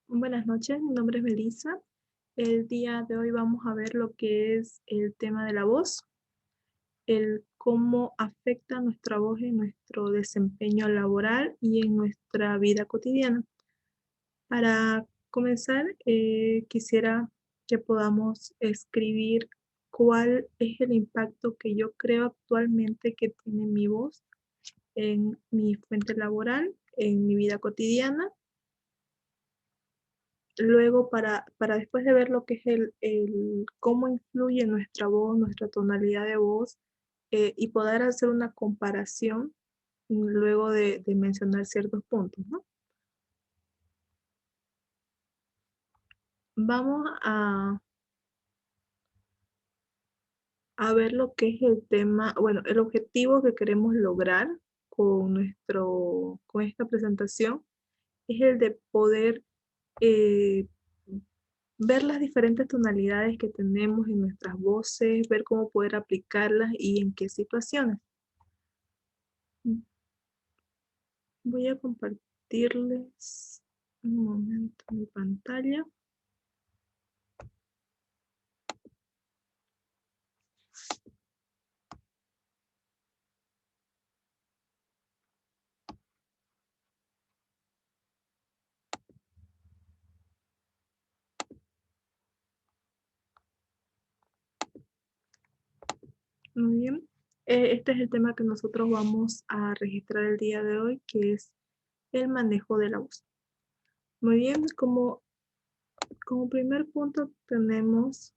Buenas noches, mi nombre es Melissa. El día de hoy vamos a ver lo que es el tema de la voz, el cómo afecta nuestra voz en nuestro desempeño laboral y en nuestra vida cotidiana. Para comenzar, quisiera que podamos escribir cuál es el impacto que yo creo actualmente que tiene mi voz en mi fuente laboral, en mi vida cotidiana. Luego, para después de ver lo que es el cómo influye nuestra voz, nuestra tonalidad de voz, y poder hacer una comparación luego de mencionar ciertos puntos, ¿no? Vamos a ver lo que es el tema, bueno, el objetivo que queremos lograr con esta presentación es el de poder eh, ver las diferentes tonalidades que tenemos en nuestras voces, ver cómo poder aplicarlas y en qué situaciones. Voy a compartirles un momento mi pantalla. Muy bien. Este es el tema que nosotros vamos a registrar el día de hoy, que es el manejo de la voz. Muy bien, como primer punto tenemos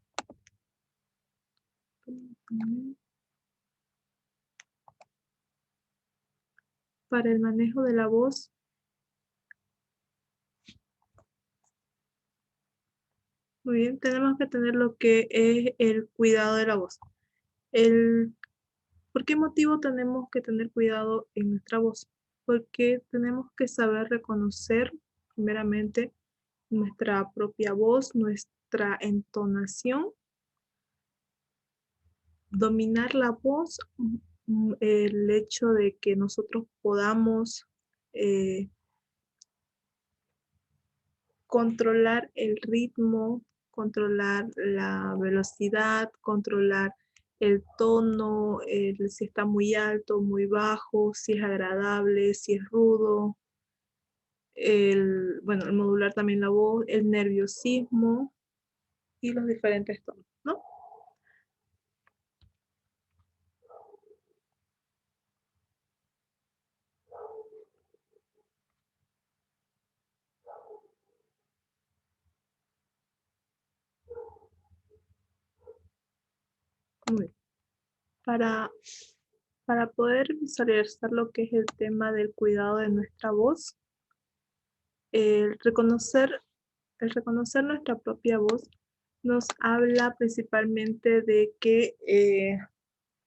para el manejo de la voz. Muy bien, tenemos que tener lo que es el cuidado de la voz. El, ¿Por qué motivo tenemos que tener cuidado en nuestra voz? Porque tenemos que saber reconocer primeramente nuestra propia voz, nuestra entonación, dominar la voz, el hecho de que nosotros podamos eh, controlar el ritmo, controlar la velocidad, controlar el tono, si está muy alto, muy bajo, si es agradable, si es rudo, bueno, el modular también la voz, el nerviosismo y los diferentes tonos, ¿no? Muy bien. Para, para poder visualizar lo que es el tema del cuidado de nuestra voz, el reconocer, el reconocer nuestra propia voz nos habla principalmente de que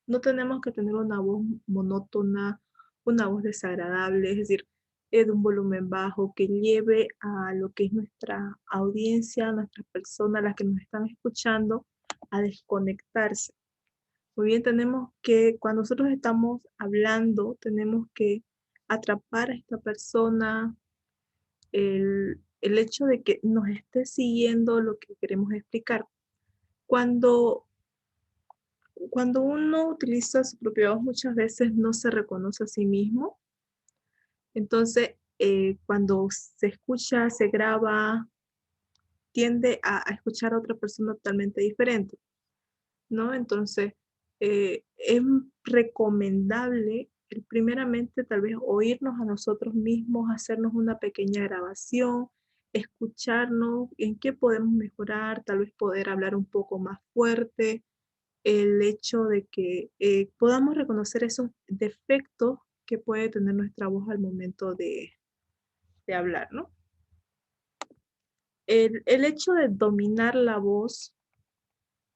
no tenemos que tener una voz monótona, una voz desagradable, es decir, de un volumen bajo que lleve a lo que es nuestra audiencia, nuestras personas, las que nos están escuchando, a desconectarse. Muy bien, tenemos que, cuando nosotros estamos hablando, tenemos que atrapar a esta persona, el hecho de que nos esté siguiendo lo que queremos explicar. Cuando, cuando uno utiliza su propia voz, muchas veces no se reconoce a sí mismo. Entonces, cuando se escucha, se graba, tiende a escuchar a otra persona totalmente diferente, ¿no? Entonces, es recomendable, primeramente, tal vez oírnos a nosotros mismos, hacernos una pequeña grabación, escucharnos, en qué podemos mejorar, tal vez poder hablar un poco más fuerte, el hecho de que podamos reconocer esos defectos que puede tener nuestra voz al momento de hablar, ¿no? El hecho de dominar la voz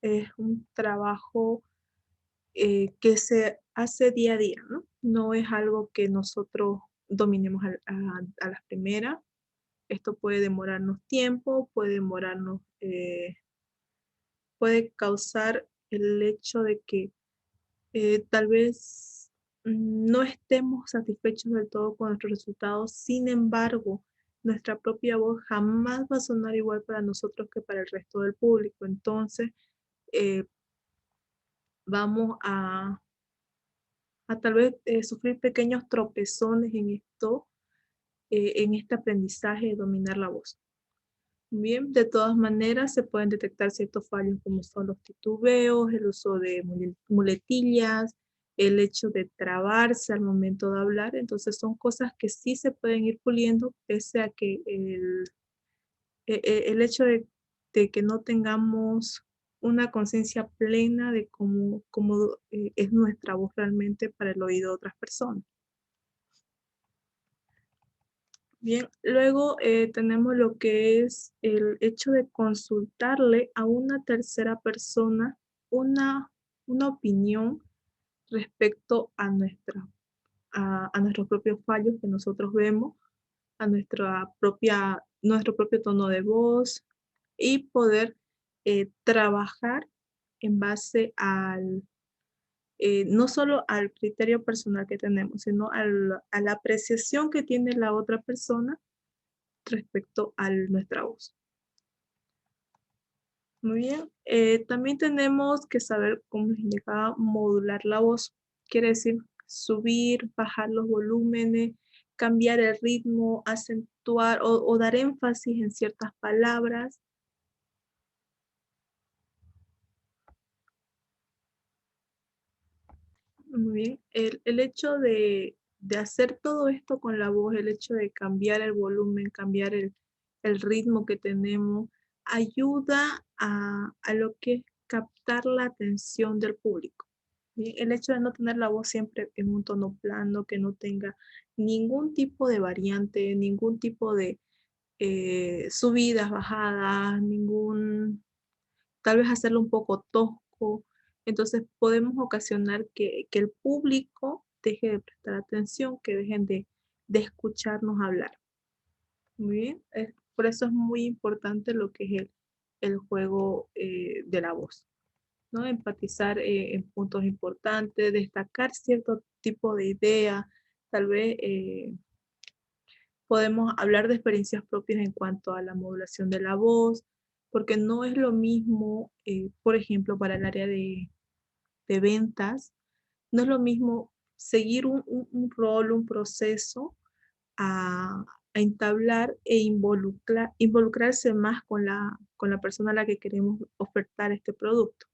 es un trabajo que se hace día a día, ¿no? No es algo que nosotros dominemos a las primeras. Esto puede demorarnos tiempo, puede causar el hecho de que tal vez no estemos satisfechos del todo con nuestros resultados. Sin embargo, nuestra propia voz jamás va a sonar igual para nosotros que para el resto del público. Entonces, eh, vamos a tal vez sufrir pequeños tropezones en esto, en este aprendizaje de dominar la voz. Bien, de todas maneras se pueden detectar ciertos fallos como son los titubeos, el uso de muletillas, el hecho de trabarse al momento de hablar. Entonces son cosas que sí se pueden ir puliendo pese a que el hecho de que no tengamos una conciencia plena de cómo es nuestra voz realmente para el oído de otras personas. Bien, luego tenemos lo que es el hecho de consultarle a una tercera persona una, una opinión respecto a nuestros propios fallos que nosotros vemos, a nuestro propio tono de voz y poder trabajar en base no solo al criterio personal que tenemos, sino a la apreciación que tiene la otra persona respecto a nuestra voz. Muy bien. También tenemos que saber, como les indicaba, modular la voz. Quiere decir subir, bajar los volúmenes, cambiar el ritmo, acentuar o dar énfasis en ciertas palabras. Muy bien. El hecho de hacer todo esto con la voz, el hecho de cambiar el volumen, cambiar el ritmo que tenemos, ayuda a lo que es captar la atención del público. Bien, el hecho de no tener la voz siempre en un tono plano, que no tenga ningún tipo de variante, ningún tipo de subidas, bajadas, tal vez hacerlo un poco tosco. Entonces podemos ocasionar que el público deje de prestar atención, que dejen de escucharnos hablar. Muy bien. Por eso es muy importante lo que es el juego de la voz, ¿no? Empatizar en puntos importantes, destacar cierto tipo de idea, tal vez podemos hablar de experiencias propias en cuanto a la modulación de la voz, porque no es lo mismo, por ejemplo, para el área de ventas, no es lo mismo seguir un rol, un proceso, a entablar e involucrarse más con la persona a la que queremos ofertar este producto.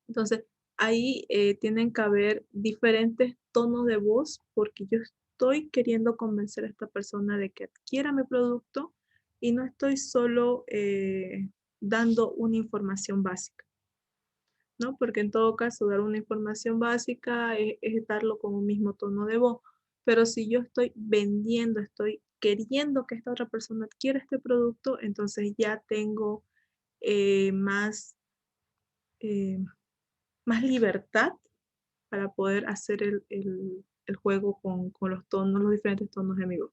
Entonces, ahí tienen que haber diferentes tonos de voz porque yo estoy queriendo convencer a esta persona de que adquiera mi producto y no estoy solo dando una información básica, ¿no? Porque en todo caso, dar una información básica es darlo con un mismo tono de voz. Pero si yo estoy vendiendo, estoy queriendo que esta otra persona adquiera este producto, entonces ya tengo más, eh, más libertad para poder hacer el juego con los tonos, los diferentes tonos de mi voz.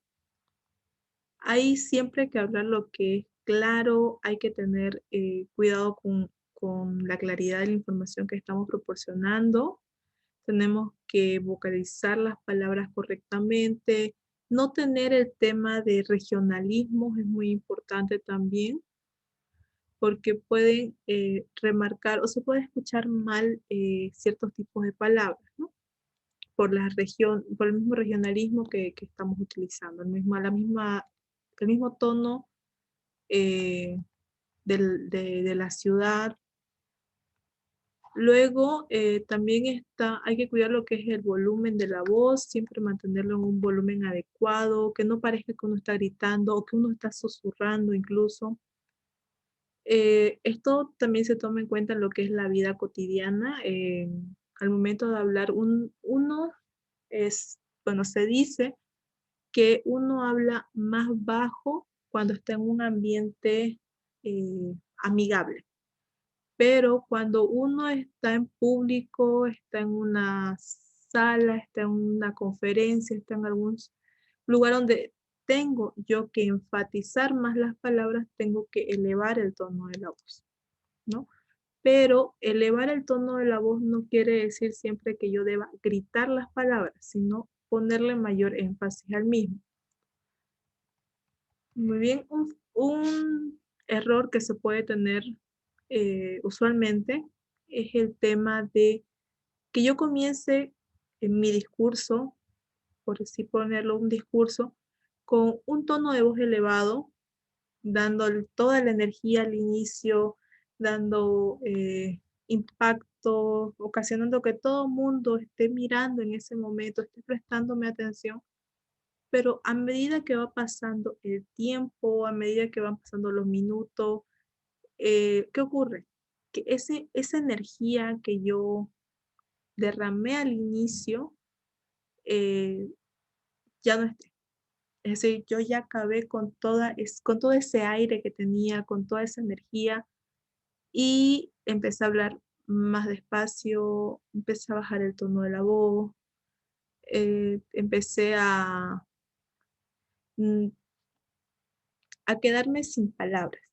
Hay siempre que hablar lo que es claro, hay que tener cuidado con la claridad de la información que estamos proporcionando. Tenemos que vocalizar las palabras correctamente, no tener el tema de regionalismos es muy importante también, porque pueden remarcar o se puede escuchar mal ciertos tipos de palabras, ¿no? Por el mismo regionalismo que estamos utilizando, el mismo tono eh, de la ciudad. Luego, también hay que cuidar lo que es el volumen de la voz, siempre mantenerlo en un volumen adecuado, que no parezca que uno está gritando o que uno está susurrando incluso. Esto también se toma en cuenta en lo que es la vida cotidiana. Al momento de hablar, uno bueno, se dice que uno habla más bajo cuando está en un ambiente amigable. Pero cuando uno está en público, está en una sala, está en una conferencia, está en algún lugar donde tengo yo que enfatizar más las palabras, tengo que elevar el tono de la voz, ¿no? Pero elevar el tono de la voz no quiere decir siempre que yo deba gritar las palabras, sino ponerle mayor énfasis al mismo. Muy bien, un error que se puede tener usualmente es el tema de que yo comience en mi discurso, por así ponerlo, un discurso, con un tono de voz elevado, dando toda la energía al inicio, dando impacto, ocasionando que todo el mundo esté mirando en ese momento, esté prestándome atención. Pero a medida que va pasando el tiempo, a medida que van pasando los minutos, ¿qué ocurre? Que esa energía que yo derramé al inicio eh, ya no esté. Es decir, yo ya acabé con todo ese aire que tenía, con toda esa energía y empecé a hablar más despacio, empecé a bajar el tono de la voz, empecé mm, a quedarme sin palabras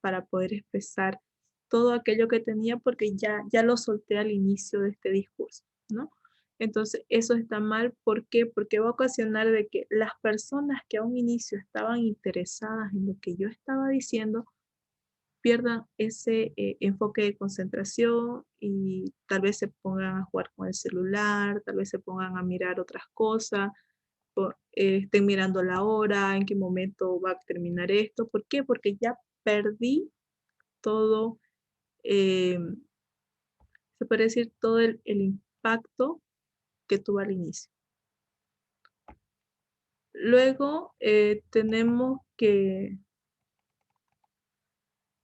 para poder expresar todo aquello que tenía porque ya lo solté al inicio de este discurso, ¿no? Entonces, eso está mal, ¿por qué? Porque va a ocasionar de que las personas que a un inicio estaban interesadas en lo que yo estaba diciendo, pierdan ese enfoque de concentración y tal vez se pongan a jugar con el celular, tal vez se pongan a mirar otras cosas, estén mirando la hora, en qué momento va a terminar esto. ¿Por qué? Porque ya perdí todo, eh, se puede decir, todo el impacto que tuvo al inicio. Luego tenemos que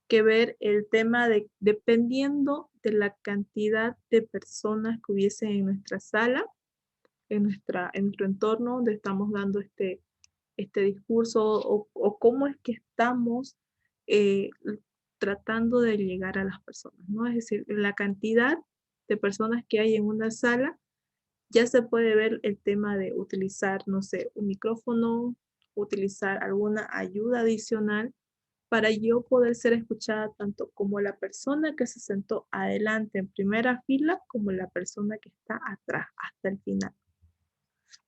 ver el tema de, dependiendo de la cantidad de personas que hubiesen en nuestra sala, en nuestro entorno donde estamos dando este discurso o cómo es que estamos eh, tratando de llegar a las personas, ¿no? Es decir, la cantidad de personas que hay en una sala, ya se puede ver el tema de utilizar, no sé, un micrófono, utilizar alguna ayuda adicional para yo poder ser escuchada tanto como la persona que se sentó adelante en primera fila como la persona que está atrás hasta el final.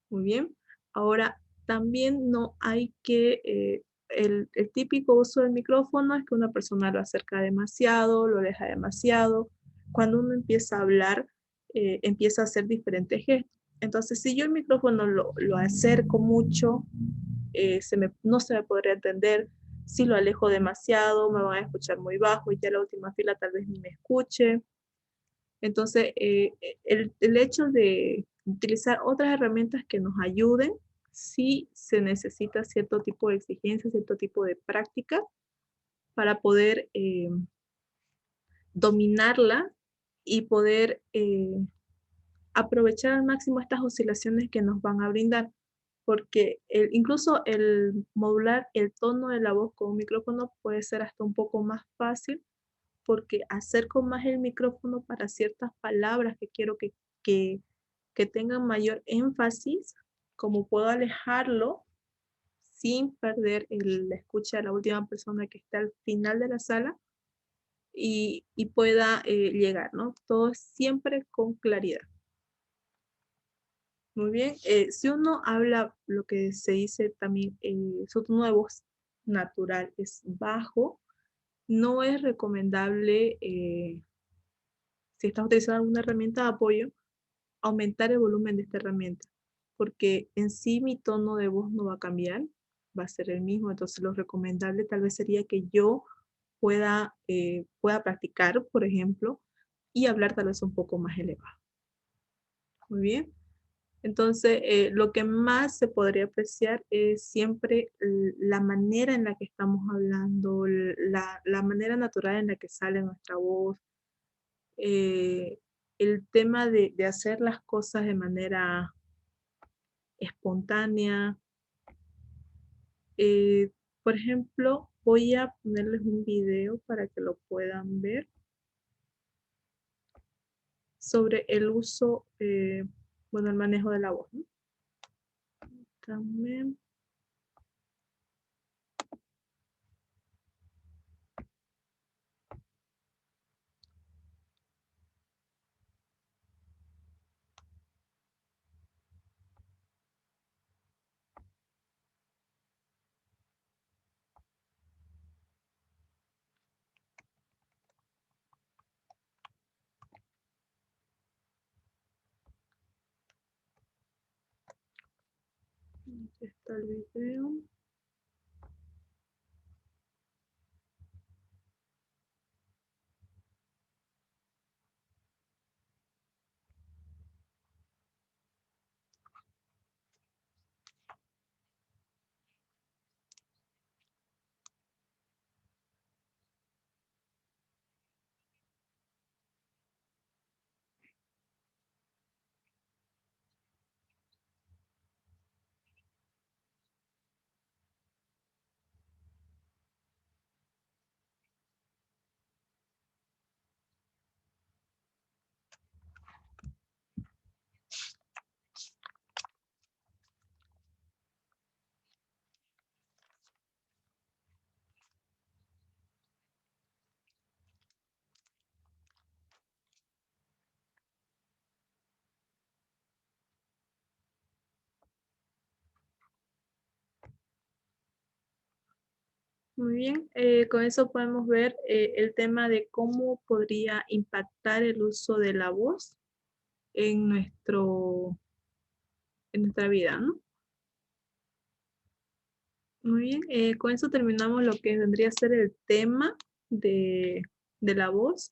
Muy bien. Ahora, también no hay que, el típico uso del micrófono es que una persona lo acerca demasiado, lo deja demasiado. Cuando uno empieza a hablar, empieza a hacer diferentes gestos. Entonces, si yo el micrófono lo acerco mucho, no se me podría entender. Si lo alejo demasiado, me van a escuchar muy bajo y ya la última fila tal vez ni me escuche. Entonces, el hecho de utilizar otras herramientas que nos ayuden, sí se necesita cierto tipo de exigencia, cierto tipo de práctica para poder dominarla y poder aprovechar al máximo estas oscilaciones que nos van a brindar. Porque incluso el modular el tono de la voz con un micrófono puede ser hasta un poco más fácil porque acerco más el micrófono para ciertas palabras que quiero que, que tengan mayor énfasis, como puedo alejarlo sin perder la escucha de la última persona que está al final de la sala y pueda llegar, ¿no? Todo siempre con claridad. Muy bien, si uno habla lo que se dice también, su tono de voz natural es bajo, no es recomendable si estás utilizando alguna herramienta de apoyo, aumentar el volumen de esta herramienta, porque en sí mi tono de voz no va a cambiar, va a ser el mismo, entonces lo recomendable tal vez sería que yo pueda practicar, por ejemplo, y hablar tal vez un poco más elevado. Muy bien. Entonces, lo que más se podría apreciar es siempre la manera en la que estamos hablando, la manera natural en la que sale nuestra voz, eh, el tema de hacer las cosas de manera espontánea. Eh, por ejemplo, voy a ponerles un video para que lo puedan ver sobre el uso, bueno, el manejo de la voz, ¿no? También. Aquí está el video. Muy bien, con eso podemos ver el tema de cómo podría impactar el uso de la voz en en nuestra vida, ¿no? Muy bien, con eso terminamos lo que vendría a ser el tema de, de la voz.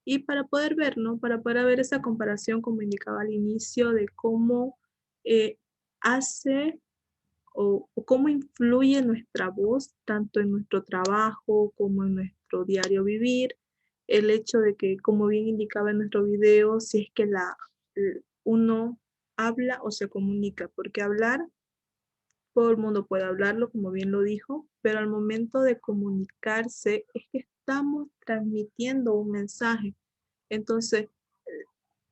Y para poder ver, ¿no? Para poder ver esa comparación, como indicaba al inicio, de cómo eh, hace o cómo influye nuestra voz tanto en nuestro trabajo como en nuestro diario vivir. El hecho de que, como bien indicaba en nuestro video, si es que uno habla o se comunica, porque hablar, todo el mundo puede hablarlo, como bien lo dijo, pero al momento de comunicarse es que estamos transmitiendo un mensaje. Entonces,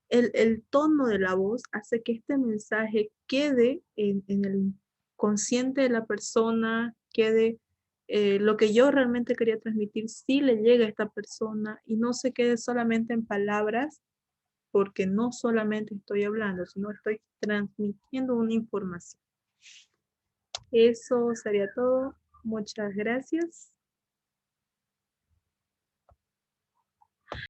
el tono de la voz hace que este mensaje quede en el consciente de la persona, quede lo que yo realmente quería transmitir, si le llega a esta persona y no se quede solamente en palabras, porque no solamente estoy hablando, sino estoy transmitiendo una información. Eso sería todo. Muchas gracias.